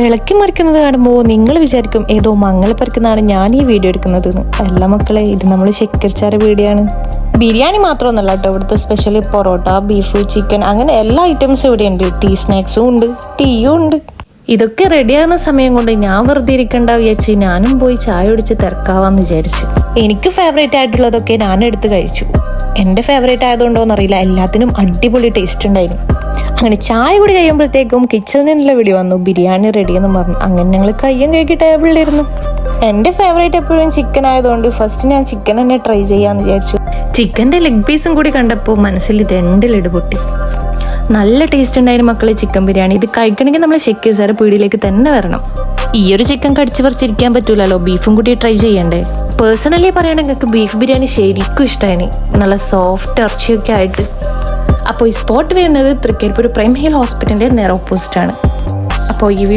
ഇളക്കി മറിക്കുന്നത് കാണുമ്പോൾ നിങ്ങൾ വിചാരിക്കും ഏതോ മംഗല പറിക്കുന്നതാണ് ഞാൻ ഈ വീഡിയോ എടുക്കുന്നത്. അല്ല മക്കളെ, ഇത് നമ്മൾ ശക്കരിച്ചാറ് വീഡിയോ ആണ്. ബിരിയാണി മാത്രമൊന്നുമല്ല കേട്ടോ ഇവിടുത്തെ സ്പെഷ്യലി. പൊറോട്ട, ബീഫ്, ചിക്കൻ, അങ്ങനെ എല്ലാ ഐറ്റംസും ഇവിടെ ഉണ്ട്. ടീ സ്നാക്സും ഉണ്ട്, ടീയും ഉണ്ട്. ഇതൊക്കെ റെഡിയാകുന്ന സമയം കൊണ്ട് ഞാൻ വെറുതെ ഇരിക്കണ്ട വിചാരിച്ച് ഞാനും പോയി ചായ കുടിച്ച് തിരക്കാവാന്ന് വിചാരിച്ചു. എനിക്ക് ഫേവറേറ്റ് ആയിട്ടുള്ളതൊക്കെ ഞാൻ എടുത്ത് കഴിച്ചു. എൻ്റെ ഫേവറേറ്റ് ആയതുകൊണ്ടോന്നറിയില്ല, എല്ലാത്തിനും അടിപൊളി ടേസ്റ്റ് ഉണ്ടായിരുന്നു. അങ്ങനെ ചായ കൂടി കഴിയുമ്പോഴത്തേക്കും കിച്ചണിൽ നിന്നുള്ള വിളി വന്നു, ബിരിയാണി റെഡിയെന്ന് പറഞ്ഞു. അങ്ങനെ ഞങ്ങൾ കയ്യും കഴുകി ടേബിളിലിരുന്നു. എൻ്റെ ഫേവറേറ്റ് എപ്പോഴും ചിക്കൻ ആയതുകൊണ്ട് ഫസ്റ്റ് ഞാൻ ചിക്കൻ തന്നെ ട്രൈ ചെയ്യാമെന്ന് വിചാരിച്ചു. ചിക്കൻ്റെ ലെഗ് പീസും കൂടി കണ്ടപ്പോൾ മനസ്സിൽ 2 ലഡ് പൊട്ടി. നല്ല ടേസ്റ്റ് ഉണ്ടായിരുന്നു മക്കളെ ചിക്കൻ ബിരിയാണി. ഇത് കഴിക്കണമെങ്കിൽ നമ്മൾ ഷെക്കീർ സാറ് പീടിയിലേക്ക് തന്നെ വരണം. ഈ ഒരു ചിക്കൻ കടിച്ചു പറിച്ചിരിക്കാൻ പറ്റൂലല്ലോ, ബീഫും കൂടി ട്രൈ ചെയ്യണ്ടേ. പേഴ്സണലി പറയുകയാണെങ്കിൽ ബീഫ് ബിരിയാണി ശരിക്കും ഇഷ്ടമായി, നല്ല സോഫ്റ്റ് ഇറച്ചിയൊക്കെ ആയിട്ട്. അപ്പോൾ ഈ സ്പോട്ട് വരുന്നത് തൃക്കരിപ്പൂർ പ്രൈം ഹെൽത്ത് ഹോസ്പിറ്റലിൻ്റെ നേരെ ഓപ്പോസിറ്റ് ആണ്. അപ്പോൾ ഈ വീഡിയോ